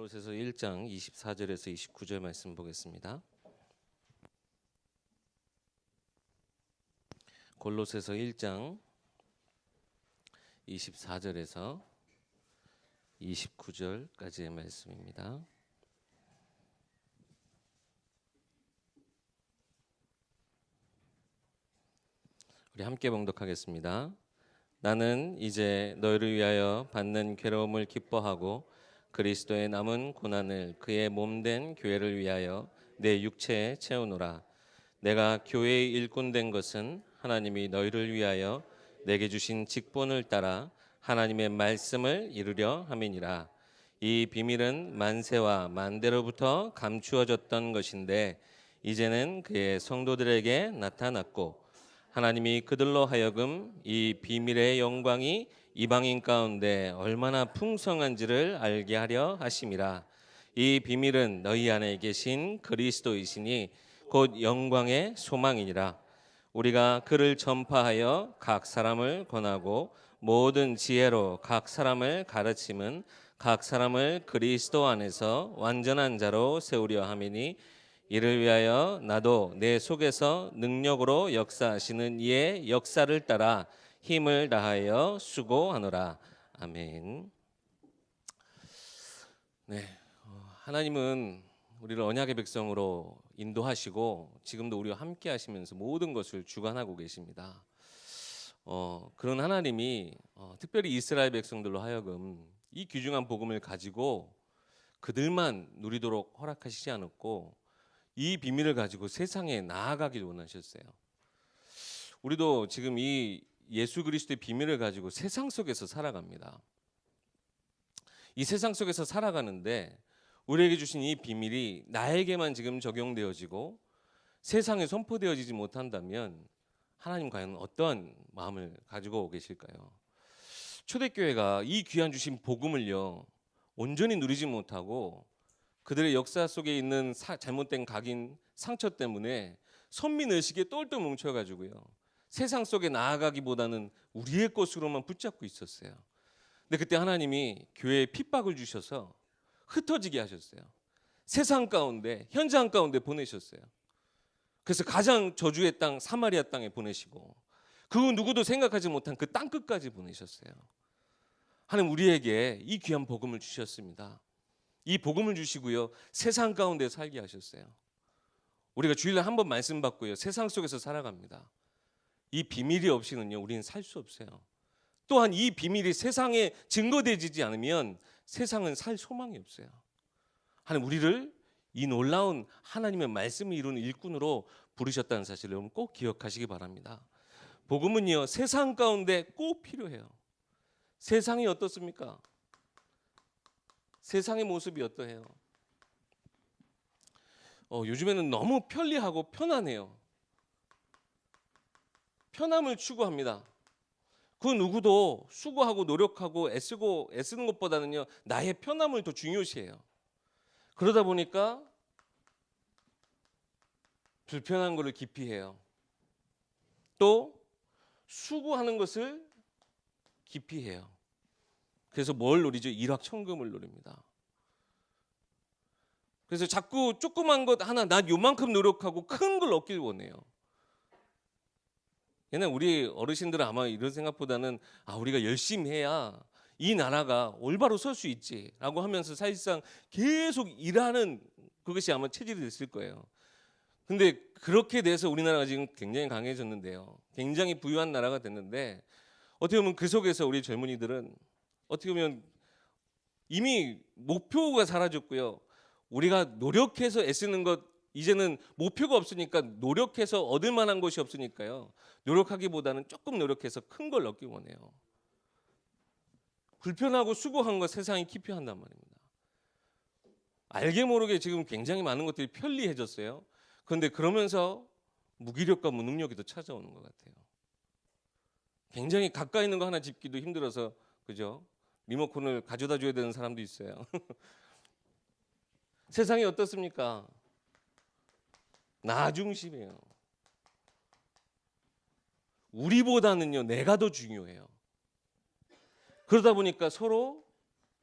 골로새서 1장 24절에서 29절 말씀 보겠습니다. 골로새서 1장 24절에서 29절까지의 말씀입니다. 우리 함께 봉독하겠습니다. 나는 이제 너희를 위하여 받는 괴로움을 기뻐하고 그리스도의 남은 고난을 그의 몸된 교회를 위하여 내 육체에 채우노라. 내가 교회의 일꾼 된 것은 하나님이 너희를 위하여 내게 주신 직분을 따라 하나님의 말씀을 이루려 함이니라. 이 비밀은 만세와 만대로부터 감추어졌던 것인데 이제는 그의 성도들에게 나타났고 하나님이 그들로 하여금 이 비밀의 영광이 이방인 가운데 얼마나 풍성한지를 알게 하려 하심이라. 이 비밀은 너희 안에 계신 그리스도이시니 곧 영광의 소망이니라. 우리가 그를 전파하여 각 사람을 권하고 모든 지혜로 각 사람을 가르침은 각 사람을 그리스도 안에서 완전한 자로 세우려 함이니 이를 위하여 나도 내 속에서 능력으로 역사하시는 이의 역사를 따라 힘을 다하여 수고하노라. 아멘. 네, 하나님은 우리를 언약의 백성으로 인도하시고 지금도 우리와 함께 하시면서 모든 것을 주관하고 계십니다. 그런 하나님이 특별히 이스라엘 백성들로 하여금 이 귀중한 복음을 가지고 그들만 누리도록 허락하시지 않았고 이 비밀을 가지고 세상에 나아가길 원하셨어요. 우리도 지금 이 예수 그리스도의 비밀을 가지고 세상 속에서 살아갑니다. 이 세상 속에서 살아가는데 우리에게 주신 이 비밀이 나에게만 지금 적용되어지고 세상에 선포되어지지 못한다면 하나님 과연 어떤 마음을 가지고 계실까요? 초대교회가 이 귀한 주신 복음을요 온전히 누리지 못하고 그들의 역사 속에 있는 잘못된 각인 상처 때문에 선민의식에 똘똘 뭉쳐가지고요 세상 속에 나아가기보다는 우리의 것으로만 붙잡고 있었어요. 근데 그때 하나님이 교회에 핍박을 주셔서 흩어지게 하셨어요. 세상 가운데 현장 가운데 보내셨어요. 그래서 가장 저주의 땅 사마리아 땅에 보내시고 그 누구도 생각하지 못한 그 땅 끝까지 보내셨어요. 하나님 우리에게 이 귀한 복음을 주셨습니다. 이 복음을 주시고요 세상 가운데 살게 하셨어요. 우리가 주일날 한 번 말씀 받고요 세상 속에서 살아갑니다. 이 비밀이 없이는요 우리는 살 수 없어요. 또한 이 비밀이 세상에 증거되지 않으면 세상은 살 소망이 없어요. 하나님 우리를 이 놀라운 하나님의 말씀을 이루는 일꾼으로 부르셨다는 사실을 여러분 꼭 기억하시기 바랍니다. 복음은요 세상 가운데 꼭 필요해요. 세상이 어떻습니까? 세상의 모습이 어떠해요? 요즘에는 너무 편리하고 편안해요. 편함을 추구합니다. 그 누구도 수고하고 노력하고 애쓰는 것보다는요 나의 편함을 더 중요시해요. 그러다 보니까 불편한 것을 기피해요. 또 수고하는 것을 기피해요. 그래서 뭘 노리죠? 일확천금을 노립니다. 그래서 자꾸 조그만 것 하나 난 요만큼 노력하고 큰 걸 얻길 원해요. 옛날 우리 어르신들은 아마 이런 생각보다는 우리가 열심히 해야 이 나라가 올바로 설 수 있지라고 하면서 사실상 계속 일하는 그것이 아마 체질이 됐을 거예요. 근데 그렇게 돼서 우리나라가 지금 굉장히 강해졌는데요. 굉장히 부유한 나라가 됐는데 어떻게 보면 그 속에서 우리 젊은이들은 어떻게 보면 이미 목표가 사라졌고요. 우리가 노력해서 애쓰는 것 이제는 목표가 없으니까 노력해서 얻을 만한 것이 없으니까요. 노력하기보다는 조금 노력해서 큰 걸 얻기 원해요. 불편하고 수고한 거 세상이 기피한단 말입니다. 알게 모르게 지금 굉장히 많은 것들이 편리해졌어요. 그런데 그러면서 무기력과 무능력이 더 찾아오는 것 같아요. 굉장히 가까이 있는 거 하나 짚기도 힘들어서 그죠? 리모컨을 가져다 줘야 되는 사람도 있어요. 세상이 어떻습니까? 나 중심이에요. 우리보다는요 내가 더 중요해요. 그러다 보니까 서로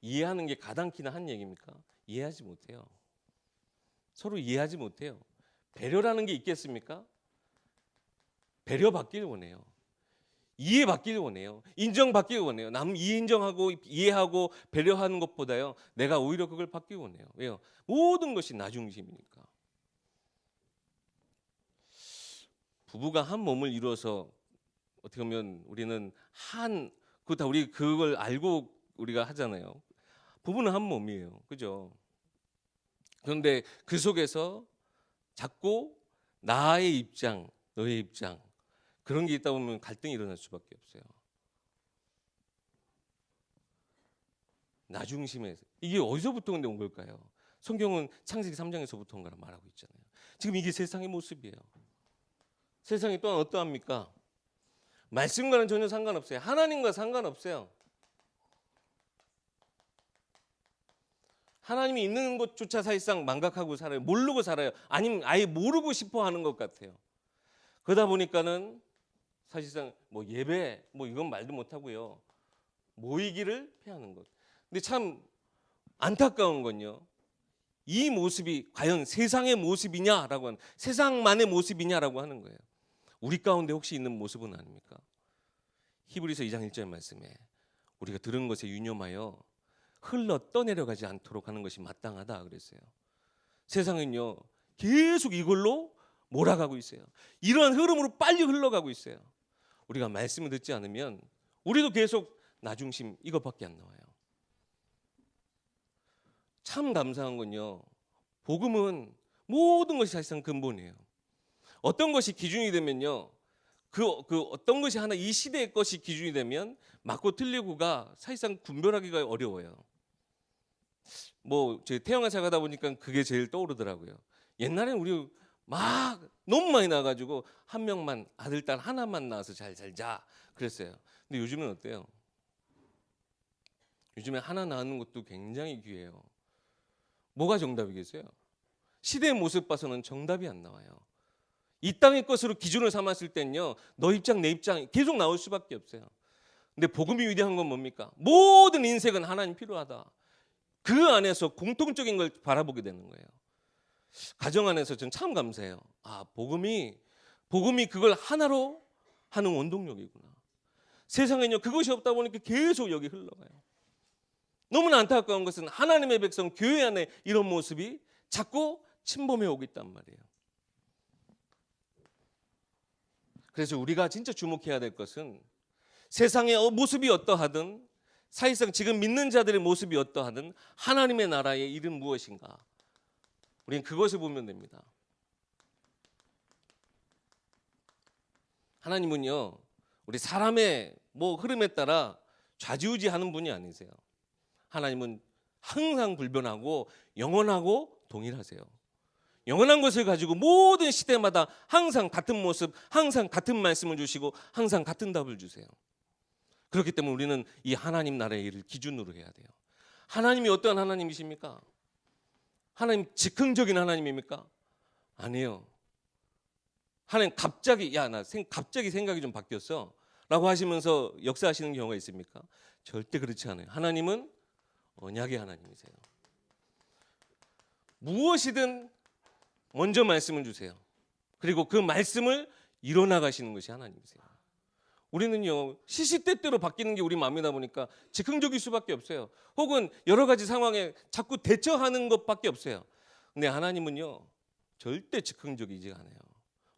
이해하는 게 가당키나 한 얘기입니까? 이해하지 못해요. 서로 이해하지 못해요. 배려라는 게 있겠습니까? 배려받길 원해요. 이해받길 원해요. 인정받길 원해요. 남 인정하고 이해하고 배려하는 것보다요, 내가 오히려 그걸 받길 원해요. 왜요? 모든 것이 나 중심이니까. 부부가 한 몸을 이루어서 어떻게 보면 우리는 그거 다 우리 그걸 알고 우리가 하잖아요. 부부는 한 몸이에요. 그죠? 그런데 그 속에서 자꾸 나의 입장, 너의 입장, 그런 게 있다 보면 갈등이 일어날 수밖에 없어요. 나 중심에서. 이게 어디서부터 근데 온 걸까요? 성경은 창세기 3장에서부터 온 거라 말하고 있잖아요. 지금 이게 세상의 모습이에요. 세상이 또한 어떠합니까? 말씀과는 전혀 상관없어요. 하나님과 상관없어요. 하나님이 있는 것조차 사실상 망각하고 살아요. 모르고 살아요. 아니면 아예 모르고 싶어 하는 것 같아요. 그러다 보니까는 사실상 뭐 예배 뭐 이건 말도 못 하고요. 모이기를 피하는 것. 근데 참 안타까운 건요. 이 모습이 과연 세상의 모습이냐라고 하는, 세상만의 모습이냐라고 하는 거예요. 우리 가운데 혹시 있는 모습은 아닙니까? 히브리서 2장 1절 말씀에 우리가 들은 것에 유념하여 흘러 떠내려가지 않도록 하는 것이 마땅하다 그랬어요. 세상은요 계속 이걸로 몰아가고 있어요. 이러한 흐름으로 빨리 흘러가고 있어요. 우리가 말씀을 듣지 않으면 우리도 계속 나 중심 이것밖에 안 나와요. 참 감사한 건요, 복음은 모든 것이 사실상 근본이에요. 어떤 것이 기준이 되면요, 그 어떤 것이 하나 이 시대의 것이 기준이 되면 맞고 틀리고가 사실상 분별하기가 어려워요. 뭐 제가 태영아 살다 보니까 그게 제일 떠오르더라고요. 옛날에는 우리 막 너무 많이 나가지고 한 명만, 아들 딸 하나만 낳아서 잘 살자 그랬어요. 근데 요즘은 어때요? 요즘에 하나 낳는 것도 굉장히 귀해요. 뭐가 정답이겠어요? 시대의 모습 봐서는 정답이 안 나와요. 이 땅의 것으로 기준을 삼았을 땐요, 너 입장 내 입장 계속 나올 수밖에 없어요. 근데 복음이 위대한 건 뭡니까? 모든 인생은 하나님 필요하다. 그 안에서 공통적인 걸 바라보게 되는 거예요. 가정 안에서 저는 참 감사해요. 아, 복음이 그걸 하나로 하는 원동력이구나. 세상에는요 그것이 없다 보니까 계속 여기 흘러가요. 너무나 안타까운 것은 하나님의 백성 교회 안에 이런 모습이 자꾸 침범해 오고 있단 말이에요. 그래서 우리가 진짜 주목해야 될 것은 세상의 모습이 어떠하든, 사실상 지금 믿는 자들의 모습이 어떠하든 하나님의 나라의 일은 무엇인가, 우리는 그것을 보면 됩니다. 하나님은요 우리 사람의 흐름에 따라 좌지우지하는 분이 아니세요. 하나님은 항상 불변하고 영원하고 동일하세요. 영원한 것을 가지고 모든 시대마다 항상 같은 모습, 항상 같은 말씀을 주시고 항상 같은 답을 주세요. 그렇기 때문에 우리는 이 하나님 나라의 일을 기준으로 해야 돼요. 하나님이 어떠한 하나님이십니까? 하나님 즉흥적인 하나님입니까? 아니에요. 하나님 갑자기 갑자기 생각이 좀 바뀌었어 라고 하시면서 역사하시는 경우가 있습니까? 절대 그렇지 않아요. 하나님은 언약의 하나님이세요. 무엇이든 먼저 말씀을 주세요. 그리고 그 말씀을 이뤄나가시는 것이 하나님이세요. 우리는요 시시때때로 바뀌는 게 우리 마음이다 보니까 즉흥적일 수밖에 없어요. 혹은 여러 가지 상황에 자꾸 대처하는 것밖에 없어요. 근데 하나님은요 절대 즉흥적이지 않아요.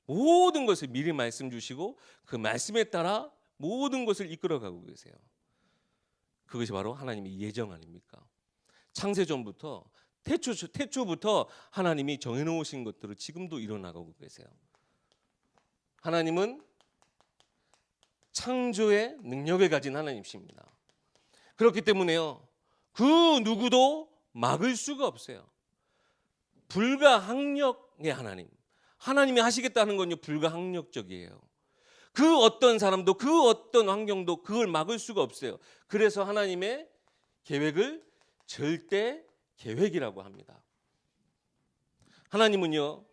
모든 것을 미리 말씀 주시고 그 말씀에 따라 모든 것을 이끌어가고 계세요. 그것이 바로 하나님의 예정 아닙니까? 창세전부터 태초부터 하나님이 정해놓으신 것들을 지금도 이뤄나가고 계세요. 하나님은 창조의 능력을 가진 하나님이십니다. 그렇기 때문에요 그 누구도 막을 수가 없어요. 불가항력의 하나님이 하시겠다는 건요 불가항력적이에요. 그 어떤 사람도 그 어떤 환경도 그걸 막을 수가 없어요. 그래서 하나님의 계획을 절대 계획이라고 합니다. 하나님은요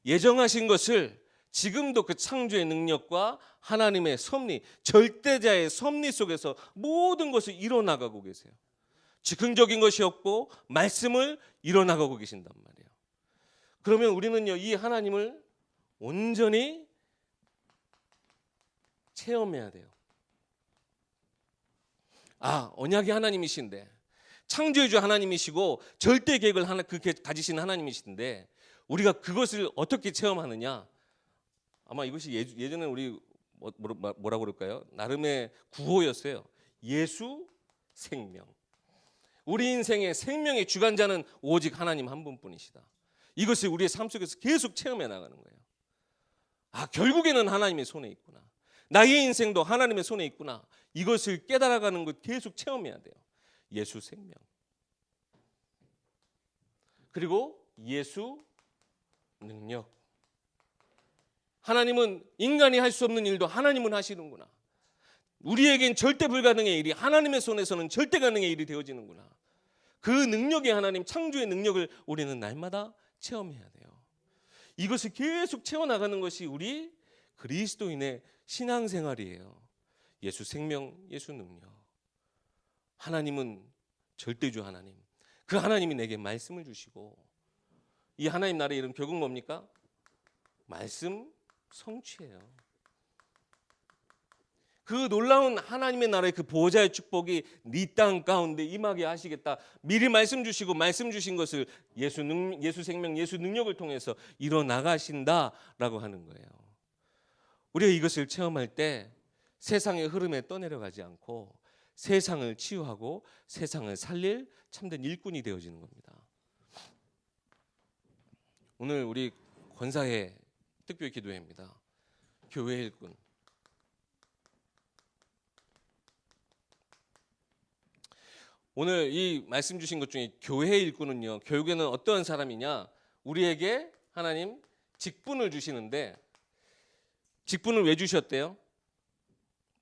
예정하신 것을 지금도 그 창조의 능력과 하나님의 섭리, 절대자의 섭리 속에서 모든 것을 이뤄나가고 계세요. 즉흥적인 것이 없고 말씀을 이뤄나가고 계신단 말이에요. 그러면 우리는요, 이 하나님을 온전히 체험해야 돼요. 언약의 하나님이신데, 창조주 하나님이시고 절대 계획을 그렇게 가지신 하나님이신데, 우리가 그것을 어떻게 체험하느냐? 아마 이것이 예전에 우리 뭐라고 그럴까요? 나름의 구호였어요. 예수 생명. 우리 인생의 생명의 주관자는 오직 하나님 한 분뿐이시다. 이것을 우리의 삶 속에서 계속 체험해 나가는 거예요. 결국에는 하나님의 손에 있구나. 나의 인생도 하나님의 손에 있구나. 이것을 깨달아가는 것 계속 체험해야 돼요. 예수 생명. 그리고 예수 능력. 하나님은 인간이 할 수 없는 일도 하나님은 하시는구나. 우리에겐 절대 불가능의 일이 하나님의 손에서는 절대 가능의 일이 되어지는구나. 그 능력의 하나님, 창조의 능력을 우리는 날마다 체험해야 돼요. 이것을 계속 채워나가는 것이 우리 그리스도인의 신앙생활이에요. 예수 생명, 예수 능력. 하나님은 절대주 하나님. 그 하나님이 내게 말씀을 주시고, 이 하나님 나라의 이름 결국 뭡니까? 말씀 성취예요. 그 놀라운 하나님의 나라의 그 보호자의 축복이 네 땅 가운데 임하게 하시겠다. 미리 말씀 주시고 말씀 주신 것을 예수 생명, 예수 능력을 통해서 이뤄나가신다라고 하는 거예요. 우리가 이것을 체험할 때 세상의 흐름에 떠내려가지 않고 세상을 치유하고 세상을 살릴 참된 일꾼이 되어지는 겁니다. 오늘 우리 권사회 특별 기도회입니다. 교회 일꾼. 오늘 이 말씀 주신 것 중에 교회 일꾼은요, 결국에는 어떤 사람이냐? 우리에게 하나님 직분을 주시는데, 직분을 왜 주셨대요?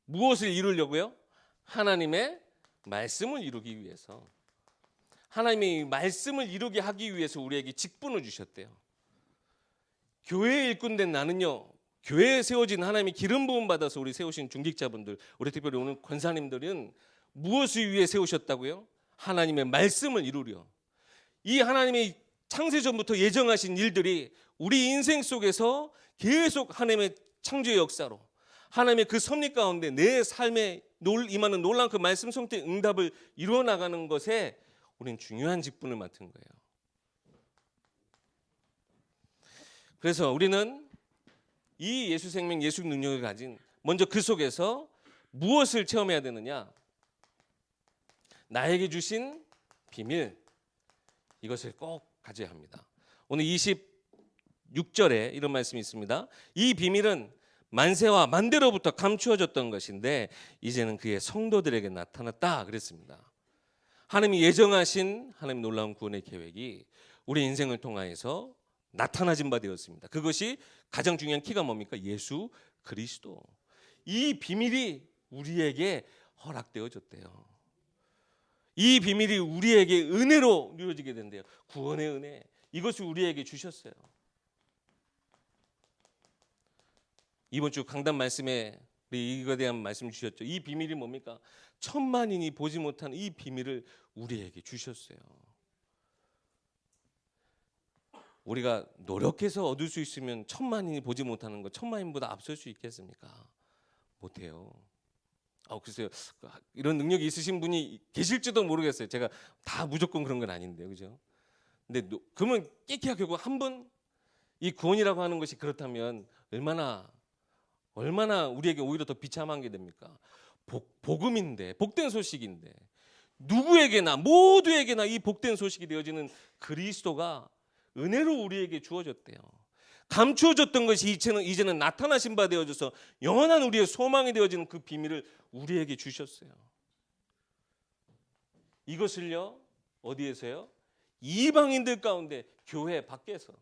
무엇을 이루려고요? 하나님의 말씀을 이루기 위해서. 하나님의 말씀을 이루게 하기 위해서 우리에게 직분을 주셨대요. 교회 일꾼 된 나는요, 교회에 세워진 하나님이 기름 부음 받아서 우리 세우신 중직자분들, 우리 특별히 오늘 권사님들은 무엇을 위해 세우셨다고요? 하나님의 말씀을 이루려. 이 하나님의 창세전부터 예정하신 일들이 우리 인생 속에서 계속 하나님의 창조의 역사로, 하나님의 그 섭리 가운데 내 삶에 임하는 놀라운 그 말씀 성취의 응답을 이루어 나가는 것에 우리는 중요한 직분을 맡은 거예요. 그래서 우리는 이 예수 생명, 예수 능력을 가진, 먼저 그 속에서 무엇을 체험해야 되느냐? 나에게 주신 비밀, 이것을 꼭 가져야 합니다. 오늘 26절에 이런 말씀이 있습니다. 이 비밀은 만세와 만대로부터 감추어졌던 것인데 이제는 그의 성도들에게 나타났다 그랬습니다. 하나님이 예정하신 하나님 놀라운 구원의 계획이 우리 인생을 통하여서 나타나진 바 되었습니다. 그것이 가장 중요한 키가 뭡니까? 예수 그리스도. 이 비밀이 우리에게 허락되어졌대요. 이 비밀이 우리에게 은혜로 이루어지게 된대요. 구원의 은혜. 이것을 우리에게 주셨어요. 이번 주 강단 말씀에 이거에 대한 말씀 주셨죠. 이 비밀이 뭡니까? 천만인이 보지 못한 이 비밀을 우리에게 주셨어요. 우리가 노력해서 얻을 수 있으면 천만인이 보지 못하는 거 천만인보다 앞설 수 있겠습니까? 못해요. 글쎄요. 이런 능력이 있으신 분이 계실지도 모르겠어요. 제가 다 무조건 그런 건 아닌데요, 그죠? 근데 그러면 깨끗하게 결국 한 번 이 구원이라고 하는 것이 그렇다면 얼마나 우리에게 오히려 더 비참한 게 됩니까? 복음인데, 복된 소식인데, 누구에게나 모두에게나 이 복된 소식이 되어지는 그리스도가 은혜로 우리에게 주어졌대요. 감추어졌던 것이 이제는 나타나신 바 되어져서 영원한 우리의 소망이 되어지는 그 비밀을 우리에게 주셨어요. 이것을요, 어디에서요? 이방인들 가운데 교회 밖에서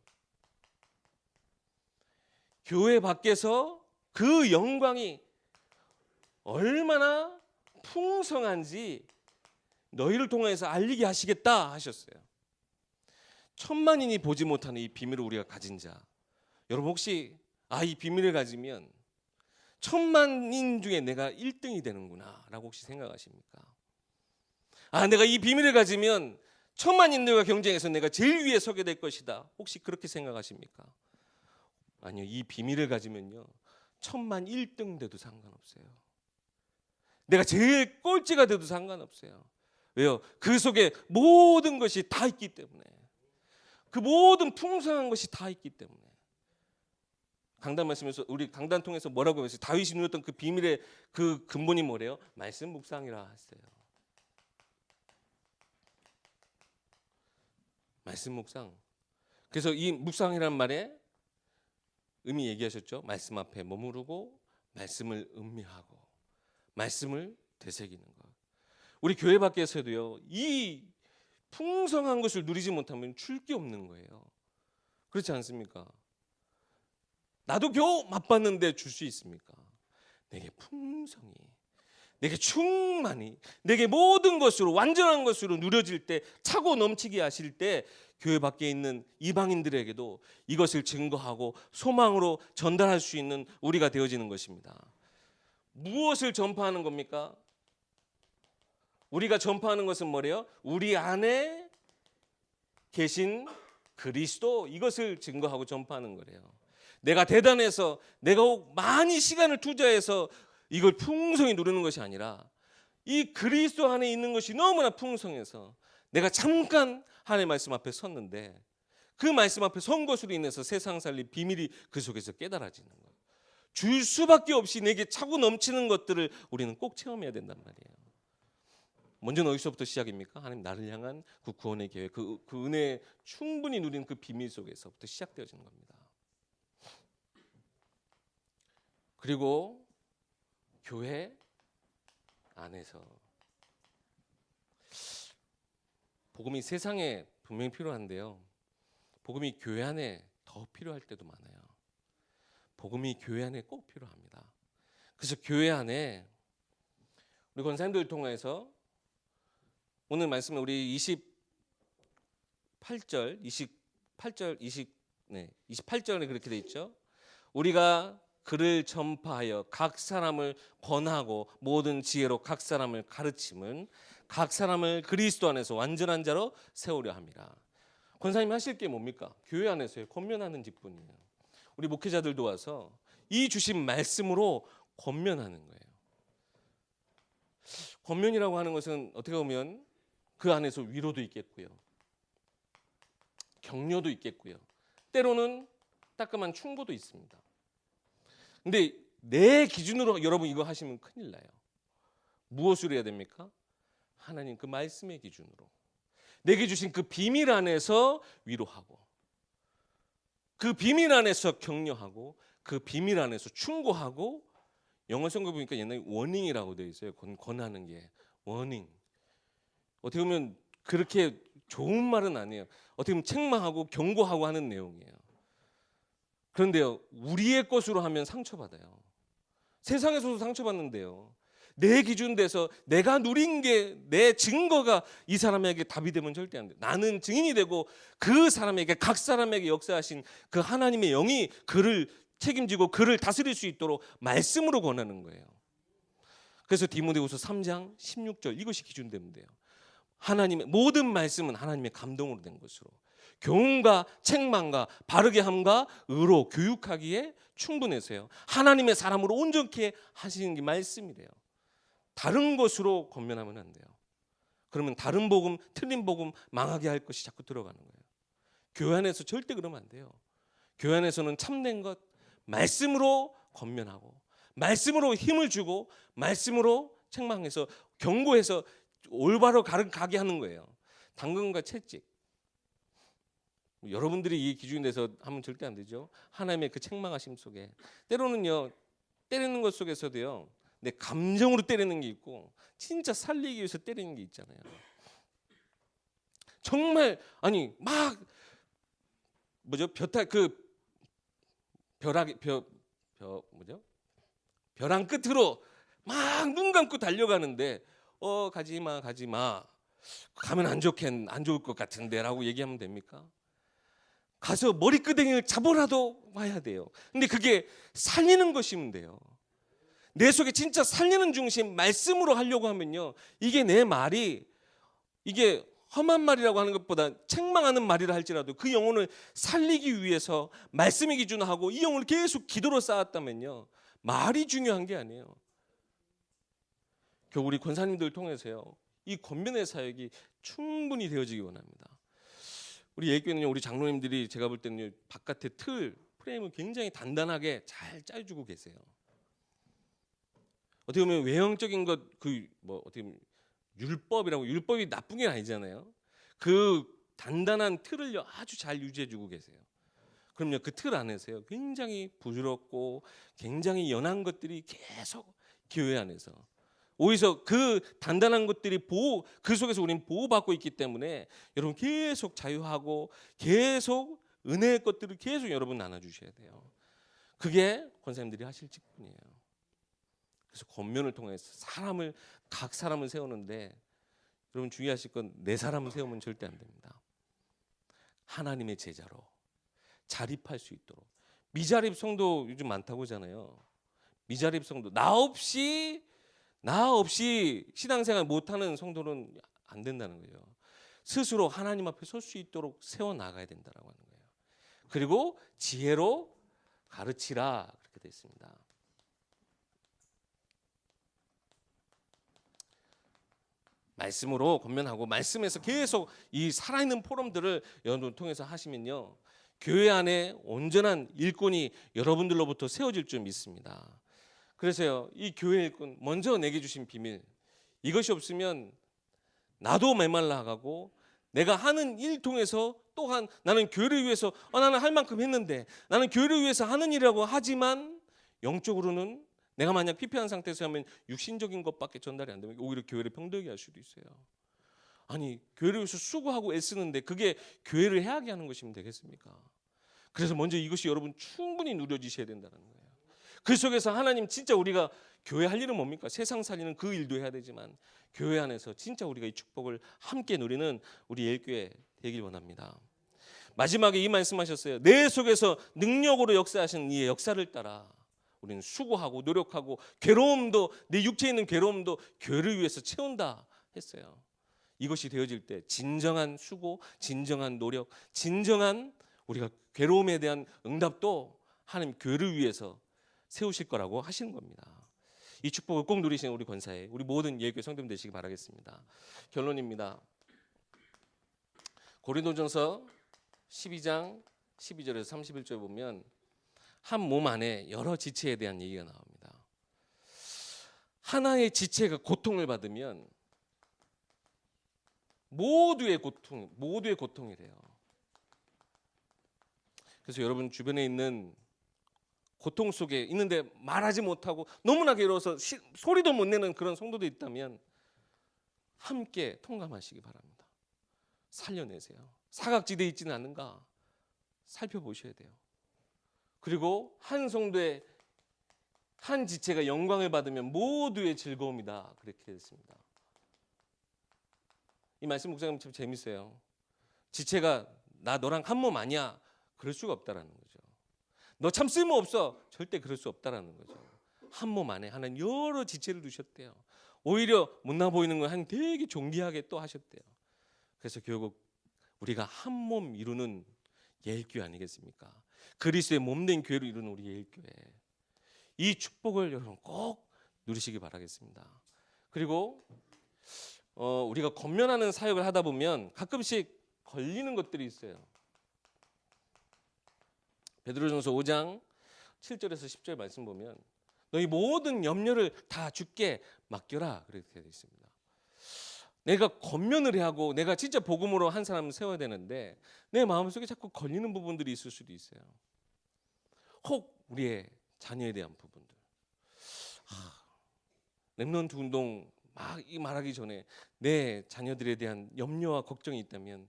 그 영광이 얼마나 풍성한지 너희를 통해서 알리게 하시겠다 하셨어요. 천만인이 보지 못하는 이 비밀을 우리가 가진 자, 여러분 혹시 이 비밀을 가지면 천만인 중에 내가 1등이 되는구나 라고 혹시 생각하십니까? 내가 이 비밀을 가지면 천만 인들과 경쟁해서 내가 제일 위에 서게 될 것이다. 혹시 그렇게 생각하십니까? 아니요. 이 비밀을 가지면요, 천만 1등 돼도 상관없어요. 내가 제일 꼴찌가 돼도 상관없어요. 왜요? 그 속에 모든 것이 다 있기 때문에. 그 모든 풍성한 것이 다 있기 때문에. 강단 말씀에서, 우리 강단 통해서 뭐라고 했어요? 다윗이 누렸던 그 비밀의 그 근본이 뭐래요? 말씀 묵상이라 했어요. 말씀 묵상. 그래서 이 묵상이라는 말에 의미 얘기하셨죠? 말씀 앞에 머무르고 말씀을 음미하고 말씀을 되새기는 것. 우리 교회 밖에서도요, 이 풍성한 것을 누리지 못하면 줄 게 없는 거예요. 그렇지 않습니까? 나도 겨우 맛봤는데 줄 수 있습니까? 내게 풍성히, 내게 충만히, 내게 모든 것으로, 완전한 것으로 누려질 때, 차고 넘치게 하실 때 교회 밖에 있는 이방인들에게도 이것을 증거하고 소망으로 전달할 수 있는 우리가 되어지는 것입니다. 무엇을 전파하는 겁니까? 우리가 전파하는 것은 뭐래요? 우리 안에 계신 그리스도, 이것을 증거하고 전파하는 거래요. 내가 대단해서, 내가 많이 시간을 투자해서 이걸 풍성히 누리는 것이 아니라 이 그리스도 안에 있는 것이 너무나 풍성해서 내가 잠깐 하나님의 말씀 앞에 섰는데 그 말씀 앞에 선 것으로 인해서 세상 살릴 비밀이 그 속에서 깨달아지는 거예요. 줄 수밖에 없이 내게 차고 넘치는 것들을 우리는 꼭 체험해야 된단 말이에요. 먼저는 어디서부터 시작입니까? 하나님 나를 향한 그 구원의 계획, 그 은혜 충분히 누리는 그 비밀 속에서부터 시작되어지는 겁니다. 그리고 교회 안에서 복음이 세상에 분명히 필요한데요, 복음이 교회 안에 더 필요할 때도 많아요. 복음이 교회 안에 꼭 필요합니다. 그래서 교회 안에 우리 권사님들을 통해서 오늘 말씀에 우리 28절에 그렇게 돼 있죠. 우리가 그를 전파하여 각 사람을 권하고 모든 지혜로 각 사람을 가르침은 각 사람을 그리스도 안에서 완전한 자로 세우려 함이라. 권사님이 하실 게 뭡니까? 교회 안에서요, 권면하는 직분이에요. 우리 목회자들도 와서 이 주신 말씀으로 권면하는 거예요. 권면이라고 하는 것은 어떻게 보면 그 안에서 위로도 있겠고요, 격려도 있겠고요, 때로는 따끔한 충고도 있습니다. 근데 내 기준으로 여러분 이거 하시면 큰일 나요. 무엇으로 해야 됩니까? 하나님 그 말씀의 기준으로 내게 주신 그 비밀 안에서 위로하고, 그 비밀 안에서 격려하고, 그 비밀 안에서 충고하고. 영어 성경 보니까 옛날에 워닝이라고 되어 있어요. 권하는 게 워닝. 어떻게 보면 그렇게 좋은 말은 아니에요. 어떻게 보면 책망하고 경고하고 하는 내용이에요. 그런데요, 우리의 것으로 하면 상처받아요. 세상에서도 상처받는데요, 내 기준 돼서 내가 누린 게, 내 증거가 이 사람에게 답이 되면 절대 안 돼요. 나는 증인이 되고 그 사람에게, 각 사람에게 역사하신 그 하나님의 영이 그를 책임지고 그를 다스릴 수 있도록 말씀으로 권하는 거예요. 그래서 디모데후서 3장 16절, 이것이 기준 되면 돼요. 하나님의 모든 말씀은 하나님의 감동으로 된 것으로 교훈과 책망과 바르게 함과 의로 교육하기에 충분해서요, 하나님의 사람으로 온전케 하시는 게 말씀이래요. 다른 것으로 권면하면 안 돼요. 그러면 다른 복음, 틀린 복음, 망하게 할 것이 자꾸 들어가는 거예요. 교회 안에서 절대 그러면 안 돼요. 교회 안에서는 참된 것, 말씀으로 권면하고, 말씀으로 힘을 주고, 말씀으로 책망해서 경고해서 올바로 가게 하는 거예요. 당근과 채찍. 여러분들이 이 기준에 대해서 하면 절대 안 되죠. 하나님의 그 책망하심 속에 때로는요, 때리는 것 속에서도요, 내 감정으로 때리는 게 있고 진짜 살리기 위해서 때리는 게 있잖아요. 정말 아니 막 벼랑 끝으로 막 눈 감고 달려가는데 가지마 가면 안 좋을 것 같은데라고 얘기하면 됩니까? 가서 머리끄댕이를 잡으라도 와야 돼요. 근데 그게 살리는 것이면 돼요. 내 속에 진짜 살리는 중심 말씀으로 하려고 하면요, 이게 내 말이 이게 험한 말이라고 하는 것보다 책망하는 말이라 할지라도 그 영혼을 살리기 위해서 말씀이 기준하고 이 영혼을 계속 기도로 쌓았다면요, 말이 중요한 게 아니에요. 우리 권사님들 통해서요, 이 권면의 사역이 충분히 되어지기 원합니다. 우리 예교회는요, 우리 장로님들이 제가 볼 때는 바깥에 틀 프레임을 굉장히 단단하게 잘 짜주고 계세요. 어떻게 보면 외형적인 것, 어떻게 보면 율법이 나쁜 게 아니잖아요. 그 단단한 틀을요 아주 잘 유지해주고 계세요. 그럼요, 그 틀 안에서요 굉장히 부드럽고 굉장히 연한 것들이 계속 교회 안에서, 오히려 그 단단한 것들이 그 속에서 우리는 보호받고 있기 때문에 여러분 계속 자유하고 계속 은혜의 것들을 계속 여러분 나눠주셔야 돼요. 그게 권사님들이 하실 직분이에요. 그래서 권면을 통해서 각 사람을 세우는데, 여러분 주의하실 건 내 사람을 세우면 절대 안 됩니다. 하나님의 제자로 자립할 수 있도록. 미자립 성도 요즘 많다고 하잖아요. 미자립 성도, 나 없이 신앙생활 못하는 성도는 안 된다는 거예요. 스스로 하나님 앞에 설 수 있도록 세워나가야 된다는 거예요. 그리고 지혜로 가르치라, 그렇게 되어 있습니다. 말씀으로 권면하고 말씀에서 계속 이 살아있는 포럼들을 여러분 통해서 하시면요, 교회 안에 온전한 일꾼이 여러분들로부터 세워질 줄 믿습니다. 그래서요, 이 교회 일꾼 먼저 내게 주신 비밀, 이것이 없으면 나도 메말라 가고, 내가 하는 일 통해서 또한 나는 교회를 위해서 나는 할 만큼 했는데, 나는 교회를 위해서 하는 일이라고 하지만 영적으로는 내가 만약 피폐한 상태에서 하면 육신적인 것밖에 전달이 안 되면 오히려 교회를 병들게 할 수도 있어요. 아니, 교회를 위해서 수고하고 애쓰는데 그게 교회를 해하게 하는 것이면 되겠습니까? 그래서 먼저 이것이 여러분 충분히 누려지셔야 된다는 거예요. 그 속에서 하나님 진짜 우리가 교회 할 일은 뭡니까? 세상 살리는 그 일도 해야 되지만 교회 안에서 진짜 우리가 이 축복을 함께 누리는 우리 예일교회 되길 원합니다. 마지막에 이 말씀하셨어요. 내 속에서 능력으로 역사하시는 이 역사를 따라 우리는 수고하고 노력하고 괴로움도, 내 육체에 있는 괴로움도 교회를 위해서 채운다 했어요. 이것이 되어질 때 진정한 수고, 진정한 노력, 진정한 우리가 괴로움에 대한 응답도 하나님 교회를 위해서 세우실 거라고 하시는 겁니다. 이 축복을 꼭 누리시는 우리 권사회, 우리 모든 예교회 성도님 되시기 바라겠습니다. 결론입니다. 고린도전서 12장 12절에서 31절에 보면 한 몸 안에 여러 지체에 대한 얘기가 나옵니다. 하나의 지체가 고통을 받으면 모두의 고통이래요. 그래서 여러분 주변에 있는 고통 속에 있는데 말하지 못하고 너무나 괴로워서 소리도 못 내는 그런 성도도 있다면 함께 통감하시기 바랍니다. 살려내세요. 사각지대에 있지는 않은가 살펴보셔야 돼요. 그리고 한 성도의 한 지체가 영광을 받으면 모두의 즐거움이다, 그렇게 됐습니다. 이 말씀 목사님 참 재밌어요. 지체가 나 너랑 한 몸 아니야, 그럴 수가 없다라는 거죠. 너 참 쓸모없어, 절대 그럴 수 없다라는 거죠. 한 몸 안에 하나님 여러 지체를 두셨대요. 오히려 못나 보이는 걸 한 되게 존귀하게 또 하셨대요. 그래서 결국 우리가 한 몸 이루는 예일교회 아니겠습니까? 그리스도의 몸된 교회를 이루는 우리 예일교회, 이 축복을 여러분 꼭 누리시기 바라겠습니다. 그리고 우리가 권면하는 사역을 하다 보면 가끔씩 걸리는 것들이 있어요. 베드로전서 5장 7절에서 10절 말씀 보면 너희 모든 염려를 다 주께 맡겨라, 그렇게 되어 있습니다. 내가 권면을 해야 하고 내가 진짜 복음으로 한 사람을 세워야 되는데 내 마음속에 자꾸 걸리는 부분들이 있을 수도 있어요. 혹 우리의 자녀에 대한 부분들, 렘넌트 운동 막 말하기 전에 내 자녀들에 대한 염려와 걱정이 있다면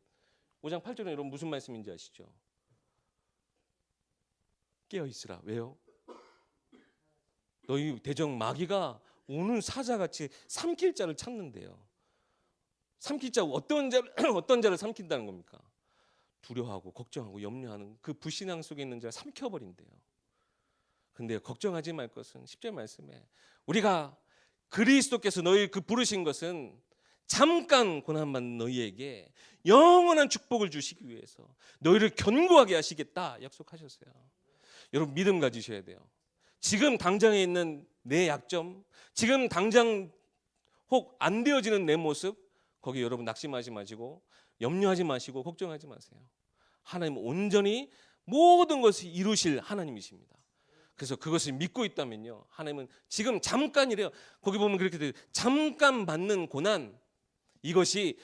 5장 8절에 여러분 무슨 말씀인지 아시죠? 깨어있으라. 왜요? 너희 대적 마귀가 오는 사자같이 삼킬 자를 찾는데요. 삼킬 자, 어떤 자를 삼킨다는 겁니까? 두려워하고 걱정하고 염려하는 그 불신앙 속에 있는 자를 삼켜버린대요. 근데 걱정하지 말 것은 10절 말씀에 우리가 그리스도께서 너희 그 부르신 것은 잠깐 고난받는 너희에게 영원한 축복을 주시기 위해서 너희를 견고하게 하시겠다 약속하셨어요. 여러분 믿음 가지셔야 돼요. 지금 당장에 있는 내 약점, 지금 당장 혹 안 되어지는 내 모습, 거기 여러분 낙심하지 마시고 염려하지 마시고 걱정하지 마세요. 하나님은 온전히 모든 것을 이루실 하나님이십니다. 그래서 그것을 믿고 있다면요, 하나님은 지금 잠깐이래요. 거기 보면 그렇게 돼요. 잠깐 받는 고난, 이것이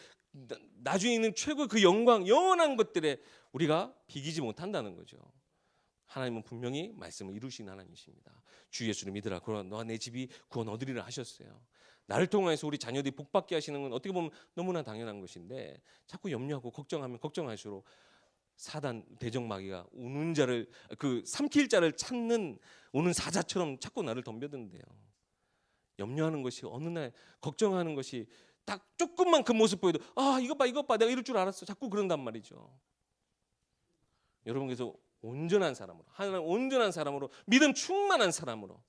나중에 있는 최고 그 영광, 영원한 것들에 우리가 비기지 못한다는 거죠. 하나님은 분명히 말씀을 이루신 하나님이십니다. 주 예수를 믿으라. 그러나 너와 내 집이 구원 얻으리라 하셨어요. 나를 통해서 우리 자녀들이 복받게 하시는 건 어떻게 보면 너무나 당연한 것인데, 자꾸 염려하고 걱정하면 걱정할수록 사단 대적마귀가 우는 자를, 그 삼킬 자를 찾는 우는 사자처럼 자꾸 나를 덤벼든대요. 염려하는 것이 어느 날, 걱정하는 것이 딱 조금만 그 모습 보여도 이것 봐 내가 이럴 줄 알았어, 자꾸 그런단 말이죠. 여러분, 그래서 온전한 사람으로, 하나님 온전한 사람으로, 믿음 충만한 사람으로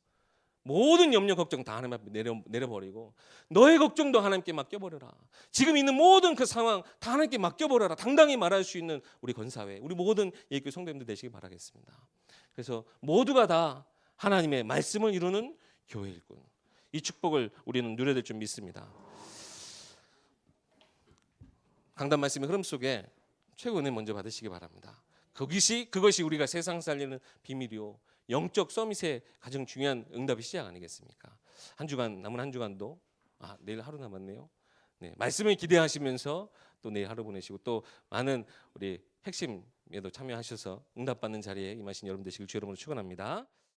모든 염려 걱정 다 하나님 앞에 내려버리고 너의 걱정도 하나님께 맡겨버려라. 지금 있는 모든 그 상황 다 하나님께 맡겨버려라. 당당히 말할 수 있는 우리 건사회, 우리 모든 예교회 성도님들 되시기 바라겠습니다. 그래서 모두가 다 하나님의 말씀을 이루는 교회일 뿐, 이 축복을 우리는 누려야 될 줄 믿습니다. 강단 말씀의 흐름 속에 최고 은혜 먼저 받으시기 바랍니다. 그것이 우리가 세상 살리는 비밀이요, 영적 서밋의 가장 중요한 응답의 시작 아니겠습니까? 한 주간, 남은 한 주간도 내일 하루 남았네요. 네, 말씀을 기대하시면서 또 내일 하루 보내시고, 또 많은 우리 핵심에도 참여하셔서 응답받는 자리에 임하신 여러분 되시길 주 이름으로 축원합니다.